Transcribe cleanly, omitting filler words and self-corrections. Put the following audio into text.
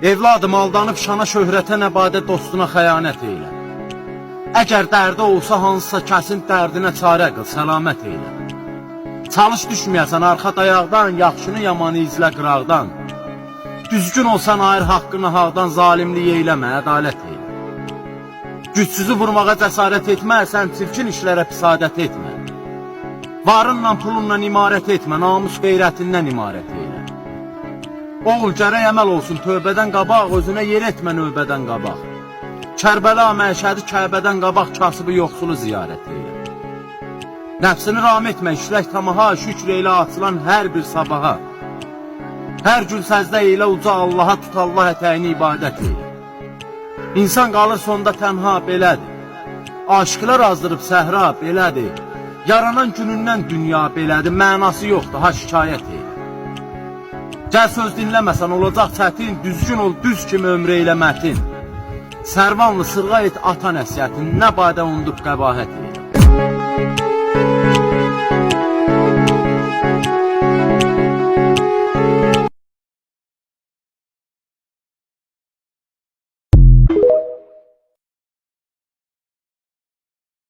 Evladım aldanıb şana şöhrətə nəbadə dostuna xəyanət eylə. Əgər dərdə olsa hansısa kəsin dərdinə çarə qıl, səlamət eylə. Çalış düşməyəsən arxa dayaqdan, yaxşını yamanı izlə qıraqdan. Düzgün olsan ayır haqqını haqdan, zalimlik eyləmə, ədalət eylə. Gücsüzü vurmağa cəsarət etmə, sən çirkin işlərə pisadət etmə. Varınla pulunla imarət etmə, namus qeyrətindən imarət eylə. Oğul gərək əməl olsun tövbədən qabaq, özünə yer etmə növbədən qabaq. Kərbəla məşədi Kəbədən qabaq, kasıbı yoxsulu ziyarət eylə. Nəfsini ram etmə, işlək tamaha, şükr eylə açılan hər bir sabaha. Hər gün səzdə eylə uca Allaha, tut Allah ətəyini ibadət eylə. İnsan qalır sonda tənha, belədir. Aşıqlar azdırıb səhra, belədir. Yaranan günündən dünya belədir, mənası yoxdur, ha şikayət eylə. Gəl söz dinləməsən olacaq çətin, düzgün ol, düz kimi ömrü eylə mətin. Sərvanlı sırğa et ata nəsiyyətin, nə badə undub qəbahət eylə.